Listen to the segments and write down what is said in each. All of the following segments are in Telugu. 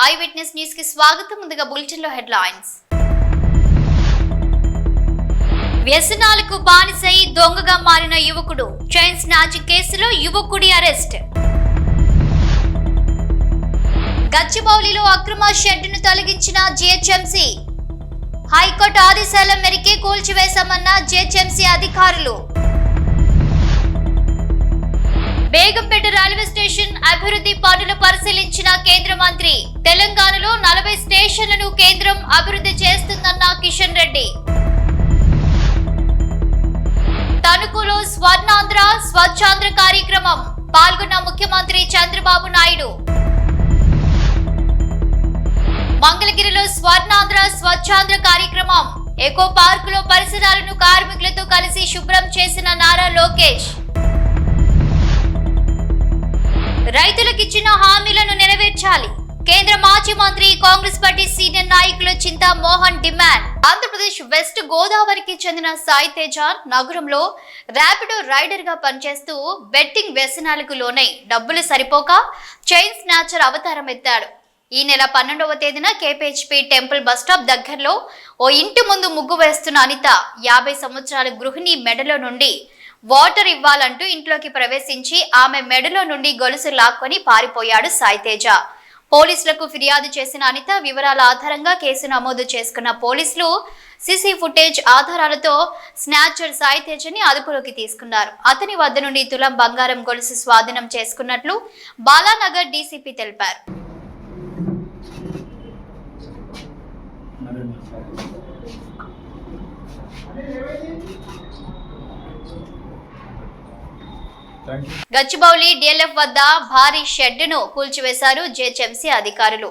ఐ విట్నెస్ న్యూస్ కి స్వాగతం. ముందుగా బులెటిన్ లో హెడ్లైన్స్. వ్యసనాలకు బానిసై దొంగగా మారిన యువకుడు, చైన్ స్నాచింగ్ కేసులో యువకుడి అరెస్ట్. గచ్చిబౌలిలో అక్రమ షెడ్డును తొలగించిన జిహెచ్ఎంసీ, హైకోర్టు ఆదేశాల మేరకే కూల్చివేశామన్న జిహెచ్ఎంసీ అధికారులు. బేగంపేట రైల్వే స్టేషన్ అభివృద్ధి పనులు పరిశీలించిన కేంద్ర మంత్రి, తెలంగాణలో 40 స్టేషన్లను కేంద్రం అభివృద్ధి చేస్తుందన్న కిషన్ రెడ్డి. తణుకులో స్వర్ణాంధ్ర స్వచ్ఛాంధ్ర కార్యక్రమం, పాల్గొన్న ముఖ్యమంత్రి చంద్రబాబు నాయుడు. మంగళగిరిలో స్వర్ణాంధ్ర స్వచ్ఛాంధ్ర కార్యక్రమం, ఎకో పార్కులో పరిసరాలను కార్మికులతో కలిసి శుభ్రం చేసిన నారా లోకేష్. రైతులకిచ్చిన హామీలను నెరవేర్చాలి, కేంద్ర మాజీ మంత్రి కాంగ్రెస్ పార్టీ సీనియర్ నాయకులు చింతా మోహన్ డిమాండ్. ఆంధ్రప్రదేశ్ వెస్ట్ గోదావరికి చెందిన సాయి తేజ నగరంలో ర్యాపిడో రైడర్ గా పనిచేస్తూ బెట్టింగ్ వ్యసనాలకు లోనై డబ్బులు సరిపోక చైన్ స్నాచర్ అవతారం ఎత్తాడు. ఈ నెల 12వ తేదీన కేపీహెచ్పీ టెంపుల్ బస్టాప్ దగ్గరలో ఓ ఇంటి ముందు ముగ్గు వేస్తున్న అనిత 50 సంవత్సరాల గృహిణి మెడలో నుండి వాటర్ ఇవ్వాలంటూ ఇంట్లోకి ప్రవేశించి ఆమె మెడలో నుండి గొలుసు లాక్కొని పారిపోయాడు సాయి తేజ. పోలీసులకు ఫిర్యాదు చేసిన అనిత వివరాల ఆధారంగా కేసు నమోదు చేసుకున్న పోలీసులు సీసీ ఫుటేజ్ ఆధారాలతో స్నాచర్ సాయి తేజని అదుపులోకి తీసుకున్నారు. అతని వద్ద నుండి తులం బంగారం గొలుసు స్వాధీనం చేసుకున్నట్లు బాలానగర్ డీసీపీ తెలిపారు. గచ్చిబౌలి డిఎల్ఎఫ్ వద్ద భారీ షెడ్డును కూల్చివేశారు జిహెచ్ఎంసీ అధికారులు.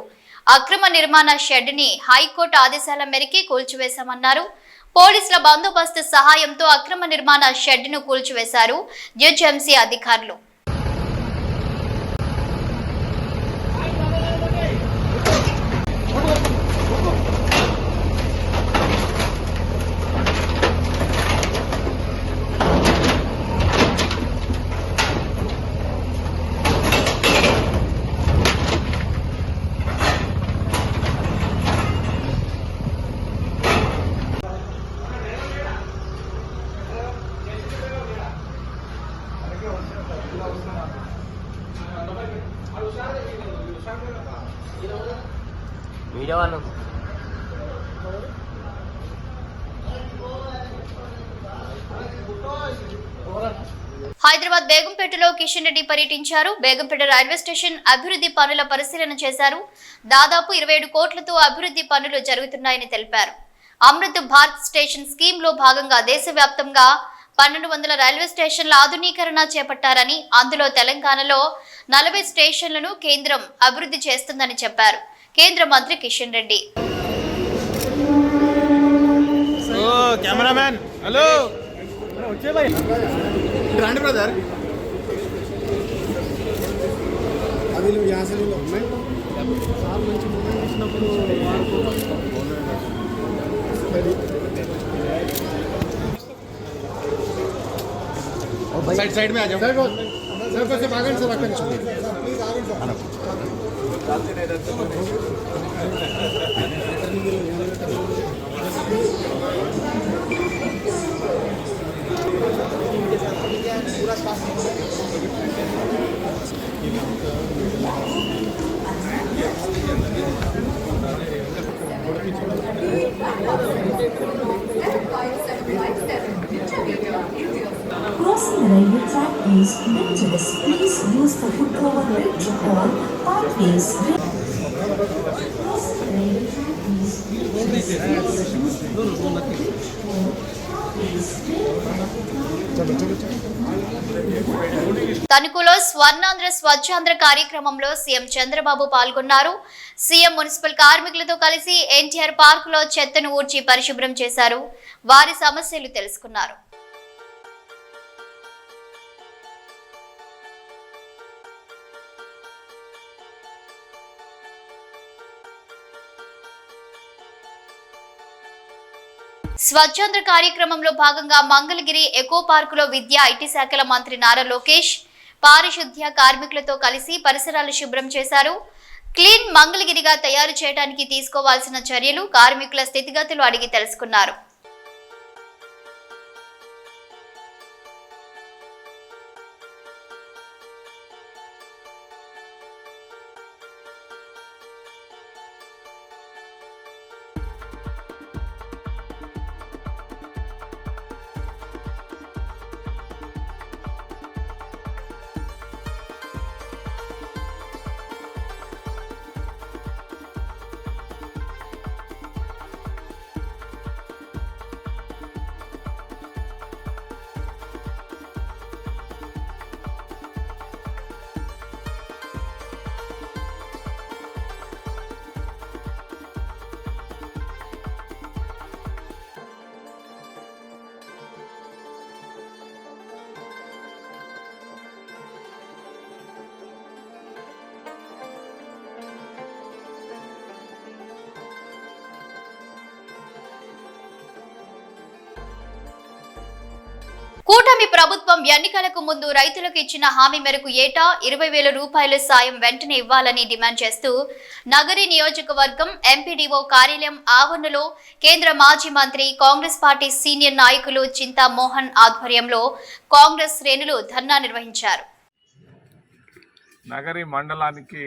అక్రమ నిర్మాణ షెడ్డుని హైకోర్టు ఆదేశాల మేరకే కూల్చివేశామన్నారు. పోలీసుల బందోబస్తు సహాయంతో అక్రమ నిర్మాణ షెడ్డును కూల్చివేశారు జిహెచ్ఎంసీ అధికారులు. హైదరాబాద్ బేగంపేటలో కిషన్ రెడ్డి పర్యటించారు. బేగంపేట రైల్వే స్టేషన్ అభివృద్ధి పనుల పరిశీలన చేశారు. దాదాపు 27 కోట్లతో అభివృద్ధి పనులు జరుగుతున్నాయని తెలిపారు. అమృత్ భారత్ స్టేషన్ స్కీమ్ లో భాగంగా దేశవ్యాప్తంగా 1200 రైల్వే స్టేషన్ల ఆధునీకరణ చేపట్టారని, అందులో తెలంగాణలో 40 స్టేషన్లను కేంద్రం అభివృద్ధి చేస్తుందని చెప్పారు కేంద్ర మంత్రి కిషన్ రెడ్డి. కెమెరామెన్ హలో రాండి బ్రదర్. అది యాసలో మంచి మూమెంట్ ఇచ్చినప్పుడు साइड में आ जाओ सर कैसे भागन से रखने प्लीज आगे पूरा staff Crossing the railway track is dangerous. Please use the footcover bridge or pathways. Crossing the railway track is తణుకులో స్వర్ణాంధ్ర స్వచ్ఛాంధ్ర కార్యక్రమంలో సీఎం చంద్రబాబు పాల్గొన్నారు. సీఎం మున్సిపల్ కార్మికులతో కలిసి ఎన్టీఆర్ పార్కులో చెత్తను ఊడ్చి పరిశుభ్రం చేశారు. వారి సమస్యలు తెలుసుకున్నారు. స్వచ్ఛాంధ్ర కార్యక్రమంలో భాగంగా మంగళగిరి ఎకో పార్కులో విద్యా ఐటీ శాఖల మంత్రి నారా లోకేష్ పారిశుద్ధ్య కార్మికులతో కలిసి పరిసరాలు శుభ్రం చేశారు. క్లీన్ మంగళగిరిగా తయారు చేయడానికి తీసుకోవాల్సిన చర్యలు, కార్మికుల స్థితిగతులు అడిగి తెలుసుకున్నారు. కూటమి ప్రభుత్వం ఎన్నికలకు ముందు రైతులకు ఇచ్చిన హామీ మేరకు ఏటా 20,000 రూపాయల సాయం వెంటనే ఇవ్వాలని డిమాండ్ చేస్తూ నగరి నియోజకవర్గం ఎంపీడీఓ కార్యాలయం ఆవరణలో కేంద్ర మాజీ మంత్రి, కాంగ్రెస్ పార్టీ సీనియర్ నాయకులు చింతా మోహన్ ఆధ్వర్యంలో కాంగ్రెస్ శ్రేణులు ధర్నా నిర్వహించారు. నగరి మండలానికి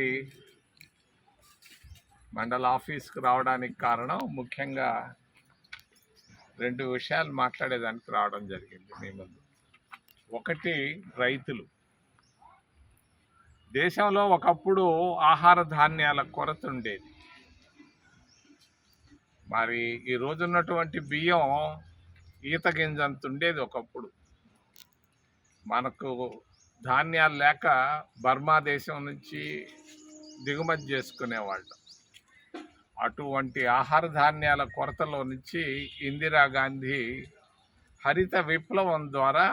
మండల ఆఫీస్కు రావడానికి కారణం ముఖ్యంగా 2 విషయాలు మాట్లాడేదానికి రావడం జరిగింది మీ ముందు. ఒకటి, రైతులు. దేశంలో ఒకప్పుడు ఆహార ధాన్యాల కొరత ఉండేది. మరి ఈ రోజున్నటువంటి బియ్యం ఈత గింజంత ఉండేది ఒకప్పుడు. మనకు ధాన్యాలు లేక బర్మా దేశం నుంచి దిగుమతి చేసుకునేవాళ్ళం. అటువంటి ఆహార ధాన్యాల కొరతలో నుంచి ఇందిరాగాంధీ హరిత విప్లవం ద్వారా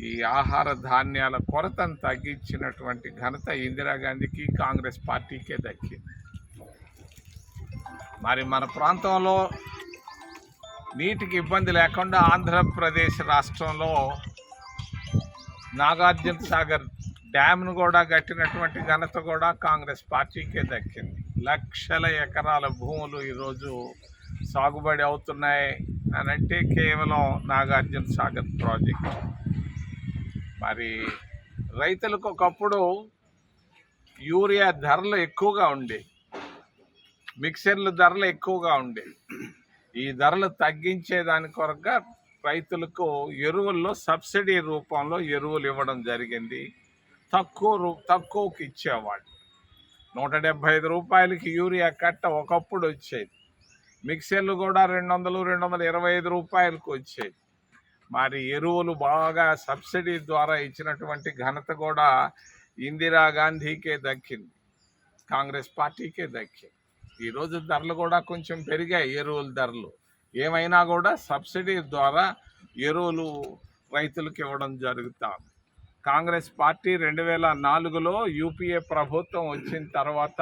ఈ ఆహార ధాన్యాల కొరతను తగ్గించినటువంటి ఘనత ఇందిరాగాంధీకి, కాంగ్రెస్ పార్టీకే దక్కింది. మరి మన ప్రాంతంలో నీటికి ఇబ్బంది లేకుండా ఆంధ్రప్రదేశ్ రాష్ట్రంలో నాగార్జున సాగర్ డ్యామ్ను కూడా కట్టినటువంటి ఘనత కూడా కాంగ్రెస్ పార్టీకే దక్కింది. లక్షల ఎకరాల భూములు ఈరోజు సాగుబడి అవుతున్నాయి అని అంటే కేవలం నాగార్జున సాగర్ ప్రాజెక్ట్. మరి రైతులకు ఒకప్పుడు యూరియా ధరలు ఎక్కువగా ఉండేవి, మిక్సర్ల ధరలు ఎక్కువగా ఉండేవి. ఈ ధరలు తగ్గించేదాని కొరగా రైతులకు ఎరువుల్లో సబ్సిడీ రూపంలో ఎరువులు ఇవ్వడం జరిగింది. తక్కువకి ఇచ్చేవాళ్ళు. 175 రూపాయలకి యూరియా కట్ట ఒకప్పుడు వచ్చేది. మిక్సర్లు కూడా 200-225 రూపాయలకు వచ్చేది. మరి ఎరువులు బాగా సబ్సిడీ ద్వారా ఇచ్చినటువంటి ఘనత కూడా ఇందిరాగాంధీకే దక్కింది, కాంగ్రెస్ పార్టీకే దక్కింది. ఈరోజు ధరలు కూడా కొంచెం పెరిగాయి. ఎరువుల ధరలు ఏమైనా కూడా సబ్సిడీ ద్వారా ఎరువులు రైతులకు ఇవ్వడం జరుగుతుంది. కాంగ్రెస్ పార్టీ 2004లో యూపీఏ ప్రభుత్వం వచ్చిన తర్వాత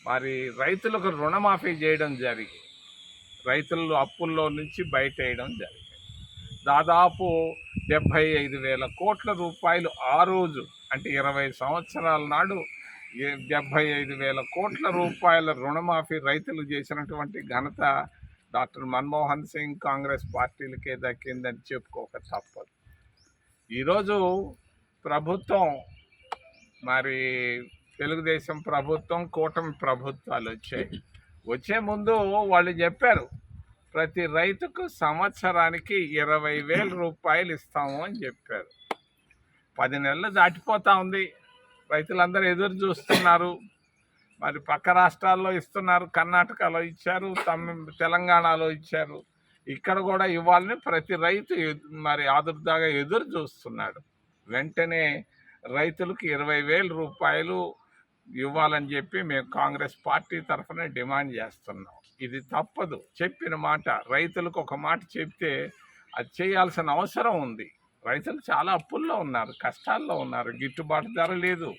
మరి రైతులకు రుణమాఫీ చేయడం జరిగింది. రైతులు అప్పుల్లో నుంచి బయటేయడం జరిగింది. దాదాపు 75,000 కోట్ల రూపాయలు ఆ రోజు, అంటే 20 సంవత్సరాల నాడు 75,000 కోట్ల రూపాయల రుణమాఫీ రైతులు చేసినటువంటి ఘనత డాక్టర్ మన్మోహన్ సింగ్, కాంగ్రెస్ పార్టీలకే దక్కిందని చెప్పుకోక తప్పదు. ఈరోజు ప్రభుత్వం, మరి తెలుగుదేశం ప్రభుత్వం, కూటమి ప్రభుత్వాలు వచ్చే ముందు వాళ్ళు చెప్పారు ప్రతి రైతుకు సంవత్సరానికి 20,000 రూపాయలు ఇస్తాము అని చెప్పారు. 10 నెలలు దాటిపోతా ఉంది. రైతులందరూ ఎదురు చూస్తున్నారు. మరి పక్క రాష్ట్రాల్లో ఇస్తున్నారు, కర్ణాటకలో ఇచ్చారు, తెలంగాణలో ఇచ్చారు. ఇక్కడ కూడా ఇవ్వాలని ప్రతి రైతు మరి ఆదుర్దాగా ఎదురు చూస్తున్నాడు. వెంటనే రైతులకు 20,000 రూపాయలు ఇవ్వాలని చెప్పి మేము కాంగ్రెస్ పార్టీ తరఫున డిమాండ్ చేస్తున్నాం. ఇది తప్పదు. చెప్పిన మాట, రైతులకు ఒక మాట చెప్తే అది చేయాల్సిన అవసరం ఉంది. రైతులు చాలా అప్పుల్లో ఉన్నారు, కష్టాల్లో ఉన్నారు, గిట్టుబాటు ధర లేదు.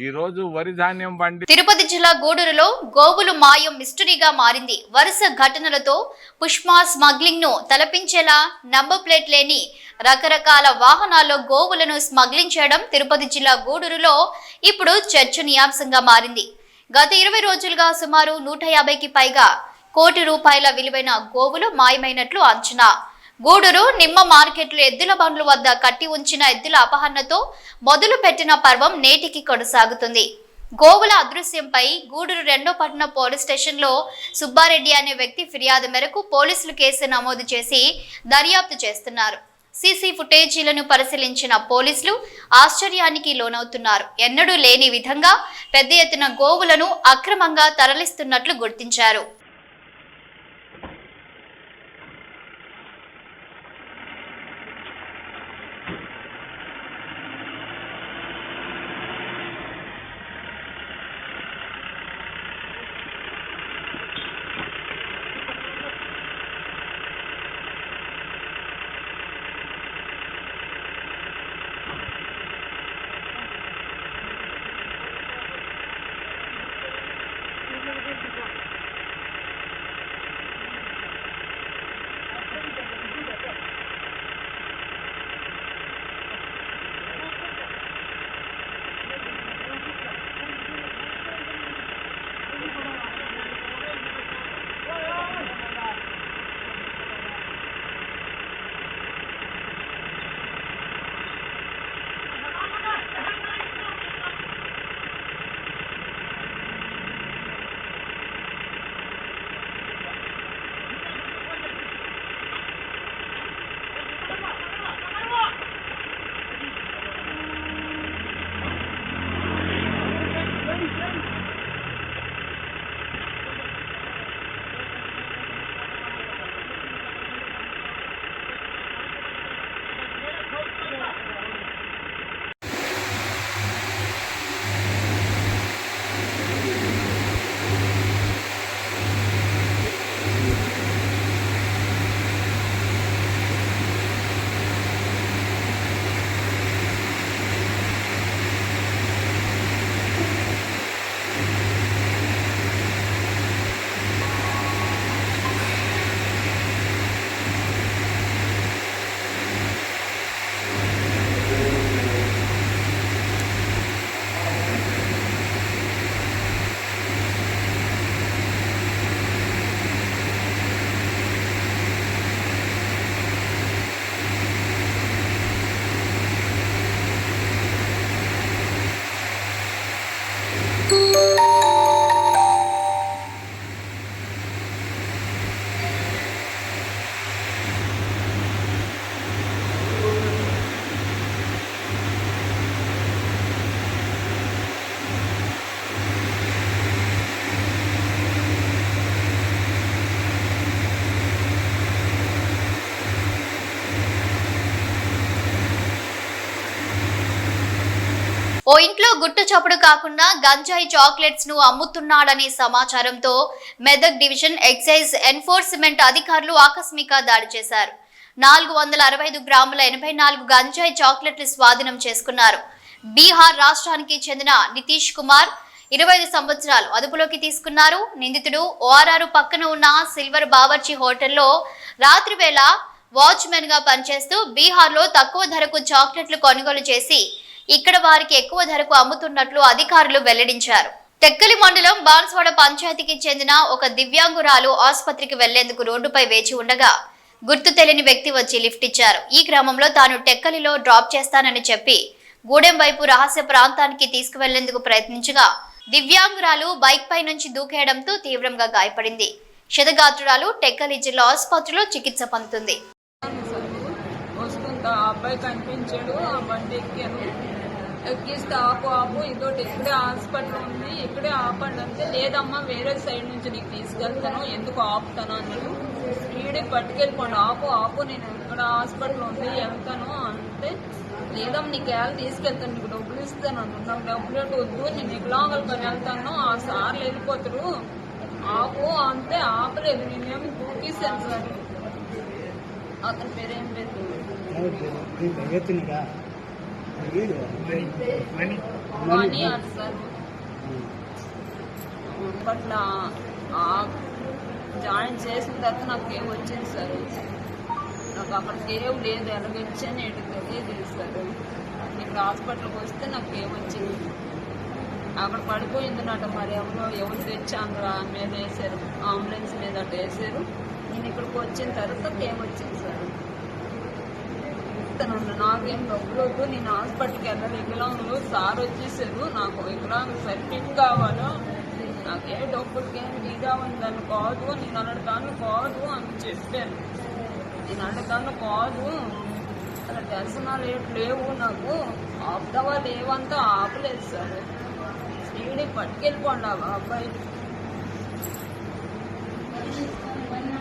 ఈ రోజు వరి ధాన్యం బండి. తిరుపతి జిల్లా గూడూరులో గోవులు మాయం మిస్టరీగా మారింది. వరుస ఘటనలతో పుష్ప స్మగ్లింగ్ ను తలపించేలా నంబర్ ప్లేట్ లేని రకరకాల వాహనాల్లో గోవులను స్మగ్లింగ్ చేయడం తిరుపతి జిల్లా గూడూరులో ఇప్పుడు చర్చనీయాంశంగా మారింది. గత 20 రోజులుగా సుమారు 150కి పైగా కోటి రూపాయల విలువైన గోవులు మాయమైనట్లు అంచనా. గూడూరు నిమ్మ మార్కెట్లో ఎద్దుల బండ్ల వద్ద కట్టి ఉంచిన ఎద్దుల అపహరణతో మొదలు పెట్టిన పర్వం నేటికి కొనసాగుతుంది. గోవుల అదృశ్యంపై గూడూరు 2వ పట్టణ పోలీస్ స్టేషన్లో సుబ్బారెడ్డి అనే వ్యక్తి ఫిర్యాదు మేరకు పోలీసులు కేసు నమోదు చేసి దర్యాప్తు చేస్తున్నారు. సీసీ ఫుటేజీలను పరిశీలించిన పోలీసులు ఆశ్చర్యానికి లోనవుతున్నారు. ఎన్నడూ లేని విధంగా పెద్ద ఎత్తున గోవులను అక్రమంగా తరలిస్తున్నట్లు గుర్తించారు. ఓ ఇంట్లో గుట్టు చప్పుడు కాకుండా గంజాయి చాక్లెట్స్ ను అమ్ముతున్నాడనే సమాచారంతో మెదక్ డివిజన్ ఎక్సైజ్ ఎన్ఫోర్స్మెంట్ అధికారులు ఆకస్మిక దాడి చేశారు. 465 గ్రాముల 84 గంజాయి చాక్లెట్లు స్వాధీనం చేసుకున్నారు. బీహార్ రాష్ట్రానికి చెందిన నితీష్ కుమార్ 25 సంవత్సరాలు అదుపులోకి తీసుకున్నారు. నిందితుడు ఓఆర్ఆర్ పక్కన ఉన్న సిల్వర్ బావర్చి హోటల్లో రాత్రి వేళ వాచ్మెన్ గా పనిచేస్తూ బీహార్లో తక్కువ ధరకు చాక్లెట్లు కొనుగోలు చేసి ఇక్కడ వారికి ఎక్కువ ధరకు అమ్ముతున్నట్లు అధికారులు వెల్లడించారు. తెక్కలి మండలం బాన్స్వాడ పంచాయతీకి చెందిన ఒక దివ్యాంగురాలు ఆసుపత్రికి వెళ్లేందుకు రోడ్డుపై వేచి ఉండగా గుర్తు తెలియని వ్యక్తి వచ్చి లిఫ్ట్ ఇచ్చారు. ఈ క్రమంలో తాను టెక్కలిలో డ్రాప్ చేస్తానని చెప్పి గూడెం వైపు రహస్య ప్రాంతానికి తీసుకువెళ్లేందుకు ప్రయత్నించగా దివ్యాంగురాలు బైక్ పై నుంచి దూకేయడంతో తీవ్రంగా గాయపడింది. క్షతగాత్రురాలు టెక్కలి జిల్లా ఆసుపత్రిలో చికిత్స పొందుతుంది. అబ్బాయి కనిపించాడు, ఆ బండి ఎక్కిస్తే ఆపు ఇదోటి ఇక్కడే హాస్పిటల్ ఉంది, ఇక్కడే ఆపండి అంటే లేదమ్మా వేరే సైడ్ నుంచి నీకు తీసుకెళ్తాను, ఎందుకు ఆపుతాను అన్నాడు. స్పీడ్ పట్టుకెళ్ళిపోండి, ఆపు నేను ఇక్కడ హాస్పిటల్ ఉంది వెళ్తాను అంటే లేదమ్మా నీకు వెళ్ళి తీసుకెళ్తాను, నీకు డబ్బులు ఇస్తాను అన్నాడు. నాకు డబ్బులు వద్దు, నేను వికలాంగులతో వెళ్తాను, ఆ సార్లు వెళ్ళిపోతారు, ఆపు అంటే ఆపలేదు. నేనేమి దూకేశాను సార్. అతని పేరేం లేదు మనీ అని సార్. అప్పట్లో జాయిన్ చేసిన తర్వాత నాకు ఏం వచ్చింది సార్, నాకు అక్కడికి ఏం లేదు, ఎలాగొచ్చాను ఏంటి తెలియదు సార్. ఇక్కడ హాస్పిటల్కి వస్తే నాకు ఏమొచ్చింది అక్కడ పడిపోయిందన్నట. మరి ఎవరు తెచ్చి అందులో మీద వేసారు, అంబులెన్స్ మీద అట్లా వేసారు. నేను ఇక్కడికి వచ్చిన తర్వాత ఏమొచ్చింది సార్, ఇస్తానండి నాకేం డబ్బులు వద్దు, నేను హాస్పిటల్కి వెళ్ళాలి, వికలాంగులు సార్ వచ్చేసారు, నాకు వికలాంగ సర్టిఫికేట్ కావాలా, నాకే డబ్బులకి ఏం ఇదామని దాన్ని కాదు, నేను అన్నదాన్ని కాదు అని చెప్పాను. నేను అన్నదాన్ని కాదు, అలా దర్శనాలు లేవు, నాకు ఆపుతావా లేవంతా ఆపలేదు సార్. స్పీడ్కి పట్టుకెళ్ళిపోండి ఆ అబ్బాయి.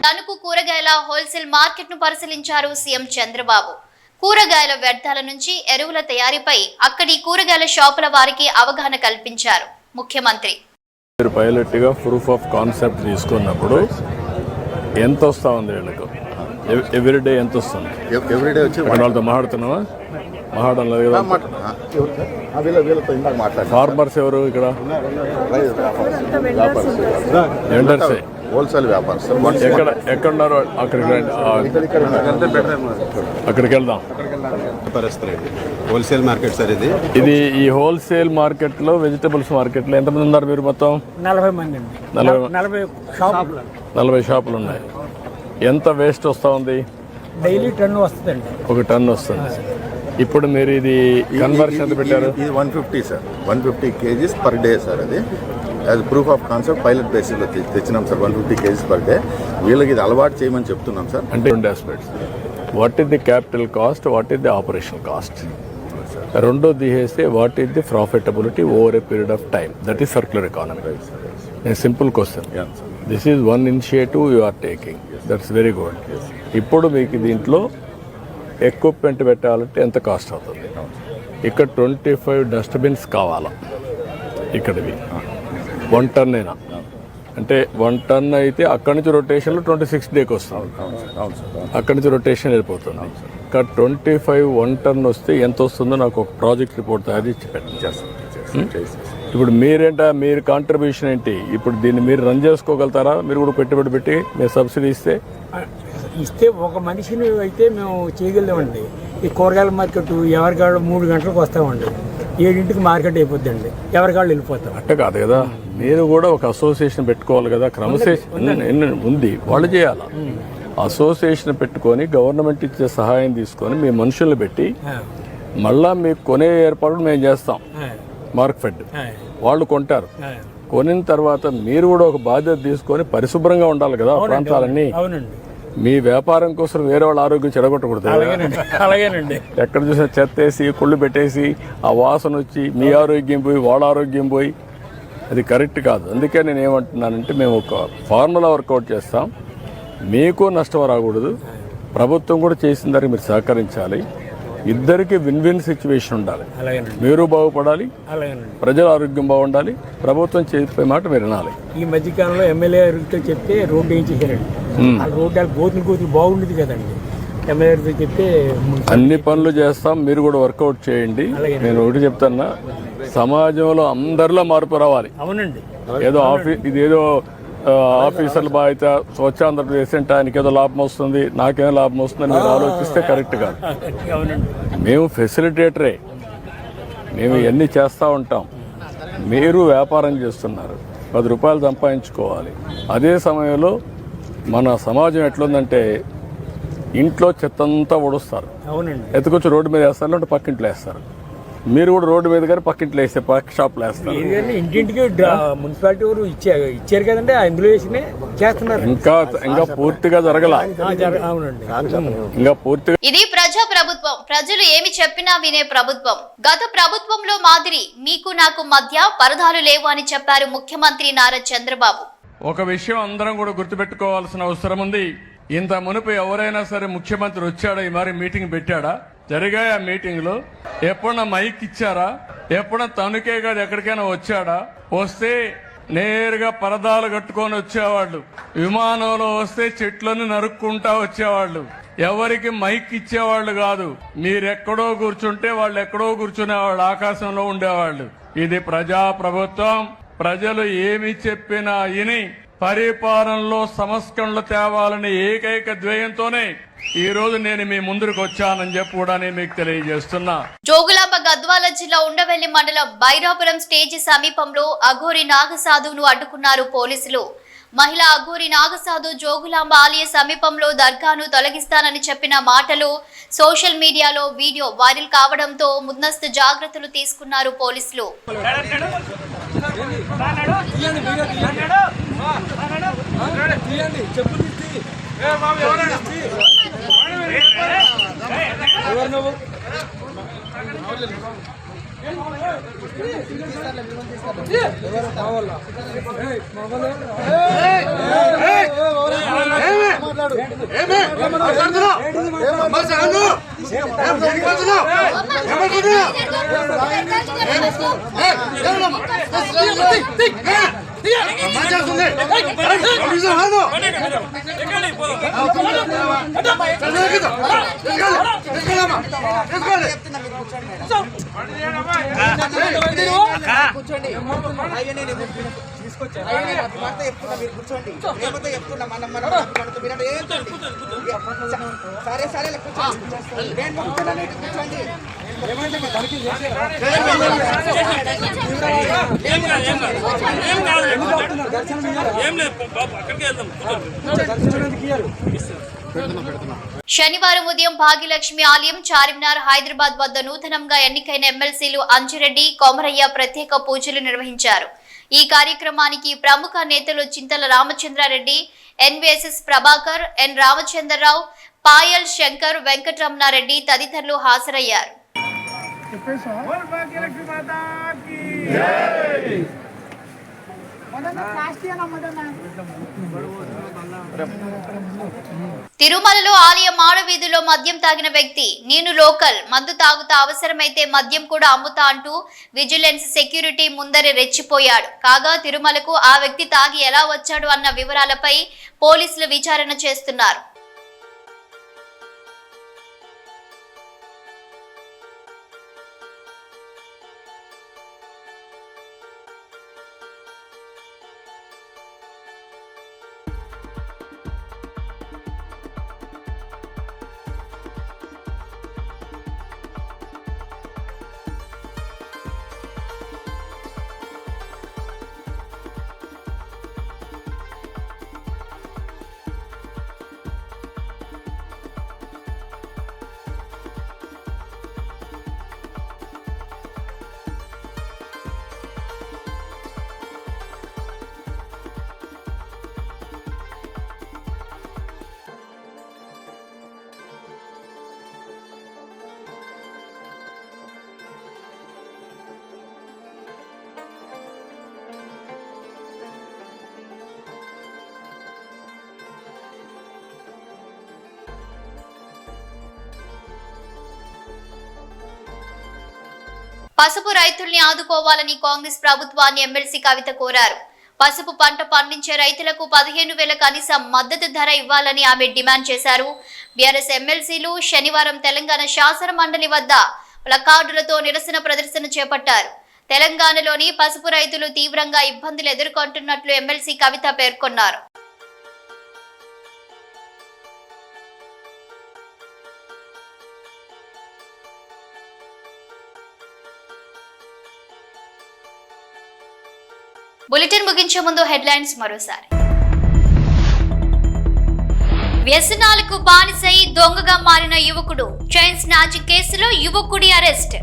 తణుకు కూరగాయల హోల్సేల్ మార్కెట్ ను పరిశీలించారు సీఎం చంద్రబాబు. కూరగాయల వ్యర్థాల నుంచి ఎరువుల తయారీపై అక్కడి కూరగాయల షాపుల వారికి అవగాహన కల్పించారు ముఖ్యమంత్రి. పైలట్ గా ప్రూఫ్ ఆఫ్ కాన్సెప్ట్ తీసుకున్నప్పుడు ఎంత వస్తా ఉంది వీళ్ళకు, ఎవ్రీడే ఎంత వస్తుంది? ఎవ్రీడే వచ్చి వాళ్ళతో మాట్లాడుతున్నావా? మాట్లాడడం లేదు కదా. ఫార్మర్స్ ఎవరు ఇక్కడ? వెండర్సే, హోల్సేల్ వ్యాపారస్తులు. ఎక్కడున్నారు? అక్కడికి వెళ్దాం. హోల్సేల్ మార్కెట్ సార్ ఇది. ఈ హోల్సేల్ మార్కెట్ లో, వెజిటబుల్స్ మార్కెట్ లో ఎంతమంది ఉన్నారు మీరు? మొత్తం 40 మంది అండి. 40 షాపులు ఉన్నాయి. ఎంత వేస్ట్ వస్తా ఉంది? డైలీ టన్ను వస్తుందండి. 1 టన్ను వస్తుంది. ఇప్పుడు మీరు ఇది కన్వర్షన్ ఎంత పెట్టారు? ఇది 150 sir, 150 kgs per day sir. అది as proof of concept pilot బేసిస్లో తెచ్చినాం సార్. 150 kgs per day. వీళ్ళకి ఇది అలవాటు చేయమని చెప్తున్నాం సార్. అంటే 2 aspects, what is the capital cost, what is the operation cost, రెండో తీసేస్తే what is the profitability over a period of time. That is circular economy. Simple question. This is one initiative you are taking, that's very good. ఇప్పుడు మీకు దీంట్లో ఎక్విప్మెంట్ పెట్టాలంటే ఎంత కాస్ట్ అవుతుంది? ఇక్కడ 25 డస్ట్బిన్స్ కావాలా ఇక్కడివి? 1 టన్ అయినా అంటే 1 టన్ అయితే అక్కడి నుంచి రొటేషన్లో 26 డేకి వస్తుంది. అక్కడి నుంచి రొటేషన్ వెళ్ళిపోతుంది. ఇక్కడ 25 1 టన్ వస్తే ఎంత వస్తుందో నాకు ఒక ప్రాజెక్ట్ రిపోర్ట్ తయారు చేసి పెట్టండి. ఇప్పుడు మీరు కాంట్రిబ్యూషన్ ఏంటి? ఇప్పుడు దీన్ని మీరు రన్ చేసుకోగలుగుతారా? మీరు కూడా పెట్టుబడి పెట్టి మీరు సబ్సిడీ ఇస్తే ఒక మనిషిని అయితే మేము చేయగలమండి. ఈ కూరగాయల మార్కెట్ ఎవరికాళ్ళు 3 గంటలకు వస్తామండి, 7ంటికి మార్కెట్ అయిపోద్దండి, ఎవరికాళ్ళు వెళ్ళిపోతాం. అట్ట కాదు కదా, మీరు కూడా ఒక అసోసియేషన్ పెట్టుకోవాలి కదా. క్రమశిక్షణ ఉంది, వాళ్ళు చేయాలి. అసోసియేషన్ పెట్టుకొని గవర్నమెంట్ ఇచ్చే సహాయం తీసుకొని మీ మనుషులు పెట్టి మళ్ళా మీకు కొనే ఏర్పాటు మేము చేస్తాం. మార్కెట్ వాళ్ళు కొంటారు. కొనిన తర్వాత మీరు కూడా ఒక బాధ్యత తీసుకొని పరిశుభ్రంగా ఉండాలి కదా ప్రాంతాలన్నీ. మీ వ్యాపారం కోసం వేరే వాళ్ళ ఆరోగ్యం చెడగొట్టకూడదు. అలాగేనండి. ఎక్కడ చూసినా చెత్త వేసి కుళ్ళు పెట్టేసి ఆ వాసన వచ్చి మీ ఆరోగ్యం పోయి వాళ్ళ ఆరోగ్యం పోయి అది కరెక్ట్ కాదు. అందుకే నేను ఏమంటున్నానంటే మేము ఒక ఫార్ములా వర్కౌట్ చేస్తాం. మీకు నష్టం రాకూడదు, ప్రభుత్వం కూడా చేసిన దానికి మీరు సహకరించాలి. ఇద్దరికి విన్ విన్ సిచ్యువేషన్ ఉండాలి. మీరు బాగుపడాలి, ప్రజల ఆరోగ్యం బాగుండాలి, ప్రభుత్వం చెప్పే మాట మీరు వినాలి. ఈ మధ్యకాలంలో ఎమ్మెల్యే గారితో చెప్తే రోడ్డు ఏం చేశారండి, ఆ రోడ్డు గోతులు బాగుండేది కదండి. ఎమ్మెల్యే గారితో చెప్తే అన్ని పనులు చేస్తాం, మీరు కూడా వర్కౌట్ చేయండి. నేను ఒకటి చెప్తున్నా, సమాజంలో అందరిలో మార్పు రావాలి. అవునండి. ఏదో ఇదేదో ఆఫీసర్ల బాధ్యత, స్వచ్ఛాంధ్రప్రదేశ్ అంటే ఆయనకి ఏదో లాభం వస్తుంది, నాకేం లాభం వస్తుందని మీరు ఆలోచిస్తే కరెక్ట్ కాదు. మేము ఫెసిలిటేటరే, మేము ఇవన్నీ చేస్తూ ఉంటాం. మీరు వ్యాపారం చేస్తున్నారు, 10 రూపాయలు సంపాదించుకోవాలి. అదే సమయంలో మన సమాజం ఎట్లుందంటే ఇంట్లో చెత్తంతా ఒడుస్తారు, ఎత్తుకొచ్చి రోడ్డు మీద వేస్తారు, లేదంటే పక్కింట్లో వేస్తారు. మీరు కూడా రోడ్డు మీద కానీ పక్కింట్లో వేస్తే పక్క షాప్లో వేస్తారు. ఇంటింటికి మున్సిపాలిటీ వారు ఇచ్చారు కదండి, అందులో వేసి చేస్తున్నారు. ఇంకా పూర్తిగా జరగల. ఇంకా పూర్తిగా. ఇది ప్రజా ప్రభుత్వం, ప్రజలు ఏమి చెప్పినా వినే ప్రభుత్వం. గత ప్రభుత్వంలో మాదిరి మీకు నాకు మధ్య పరదాలు లేవు అని చెప్పారు ముఖ్యమంత్రి నారా చంద్రబాబు. ఒక విషయం అందరం కూడా గుర్తుపెట్టుకోవాల్సిన అవసరం ఉంది. ఇంత మునుపు ఎవరైనా సరే ముఖ్యమంత్రి వచ్చాడా, ఈ మరి మీటింగ్ పెట్టాడా? జరిగాయి ఆ మీటింగ్ లో ఎప్పుడన్నా మైక్ ఇచ్చారా? ఎప్పుడన్నా తణుకే గారు ఎక్కడికైనా వచ్చాడా? వస్తే నేరుగా పరదాలు కట్టుకొని వచ్చేవాళ్ళు. విమానంలో వస్తే చెట్లను నరుక్కుంటా వచ్చేవాళ్ళు. ఎవరికి మైక్ ఇచ్చేవాళ్ళు కాదు. మీరెక్కడో కూర్చుంటే వాళ్ళు ఎక్కడో కూర్చునేవాళ్ళు, ఆకాశంలో ఉండేవాళ్ళు. ఇది ప్రజా ప్రభుత్వం. ప్రజలు ఏమి చెప్పినా విని పరిపాలనలో సంస్కరణలు తేవాలని ఏకైక ధ్యేయంతోనే ఈ రోజు నేను మీ ముందుకు వచ్చానని చెప్పి కూడా నేను మీకు తెలియజేస్తున్నా. జోగులాంబ గద్వాల జిల్లా ఉండవెల్లి మండలం బైరాపురం స్టేజి సమీపంలో అఘోరి నాగసాధువును అడ్డుకున్నారు పోలీసులు. మహిళ అఘోరి నాగసాధు జోగులాంబ ఆలయ సమీపంలో దర్గాను తొలగిస్తానని చెప్పిన మాటలు సోషల్ మీడియాలో వీడియో వైరల్ కావడంతో ముందస్తు జాగ్రత్తలు తీసుకున్నారు పోలీసులు. శనివారం ఉదయం భాగ్యలక్ష్మి ఆలయం చార్మినార్ హైదరాబాద్ వద్ద నూతనంగా ఎన్నికైన ఎమ్మెల్సీలు అంజిరెడ్డి, కొమరయ్య ప్రత్యేక పూజలు నిర్వహించారు. ఈ కార్యక్రమానికి ప్రముఖ నేతలు చింతల రామచంద్రారెడ్డి, ఎన్వీఎస్ఎస్ ప్రభాకర్, ఎన్ రామచంద్రరావు, పాయల్ శంకర్, వెంకటరమణారెడ్డి తదితరులు హాజరయ్యారు. తిరుమలలో ఆలయ మాడవీధిలో మద్యం తాగిన వ్యక్తి, నేను లోకల్, మందు తాగుతా, అవసరమైతే మద్యం కూడా అమ్ముతా అంటూ విజిలెన్స్ సెక్యూరిటీ ముందరే రెచ్చిపోయాడు. కాగా తిరుమలకు ఆ వ్యక్తి తాగి ఎలా వచ్చాడు అన్న వివరాలపై పోలీసులు విచారణ చేస్తున్నారు. పసుపు రైతుల్ని ఆదుకోవాలని కాంగ్రెస్ ప్రభుత్వాన్ని ఎమ్మెల్సీ కవిత కోరారు. పసుపు పంట పండించే రైతులకు 15,000 కనీస మద్దతు ధర ఇవ్వాలని ఆమె డిమాండ్ చేశారు. బీఆర్ఎస్ ఎమ్మెల్సీలు శనివారం తెలంగాణ శాసన మండలి వద్ద ప్లకార్డులతో నిరసన ప్రదర్శన చేపట్టారు. తెలంగాణలోని పసుపు రైతులు తీవ్రంగా ఇబ్బందులు ఎదుర్కొంటున్నట్లు ఎమ్మెల్సీ కవిత పేర్కొన్నారు. బులెటిన్ ముగించే ముందు హెడ్లైన్స్ మరోసారి. వ్యసనాలకు బానిసై దొంగగా మారిన యువకుడు, చైన్ స్నాచింగ్ కేసులో యువకుడి అరెస్ట్.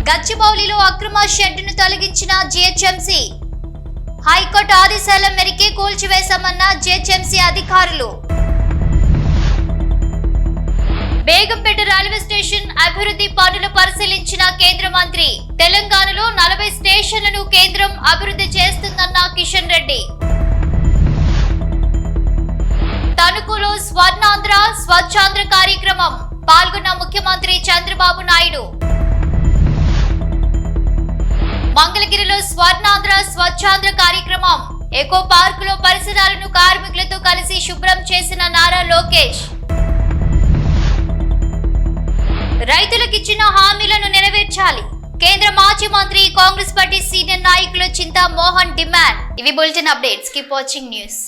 గచ్చిబౌలిలో అక్రమ షెడ్డును తొలగించిన జీహెచ్ఎంసీ, హైకోర్టు ఆదేశాల మేరకే కూల్చివేశామన్న జీహెచ్ఎంసీ అధికారులు. బేగంపేట రైల్వే స్టేషన్ అభివృద్ధి పనులు పరిశీలించిన కేంద్ర మంత్రి, తెలంగాణలో 40 స్టేషన్లను కేంద్రం అభివృద్ధి చేస్తుందన్న కిషన్ రెడ్డి. తణుకులో స్వర్ణాంధ్ర స్వచ్ఛాంధ్ర కార్యక్రమం, పాల్గొన్న ముఖ్యమంత్రి చంద్రబాబు నాయుడు. మంగళగిరిలో స్వర్ణాంధ్ర స్వచ్ఛాంధ్ర కార్యక్రమం, ఎకో పార్కులో పరిసరాలను కార్మికులతో కలిసి శుభ్రం చేసిన నారా లోకేష్. రైతులకిచ్చిన హామీలను నెరవేర్చాలి, కేంద్ర మాజీ మంత్రి కాంగ్రెస్ పార్టీ సీనియర్ నాయకులు చింతా మోహన్ డిమాండ్. ఇవి bulletin updates. Keep watching news.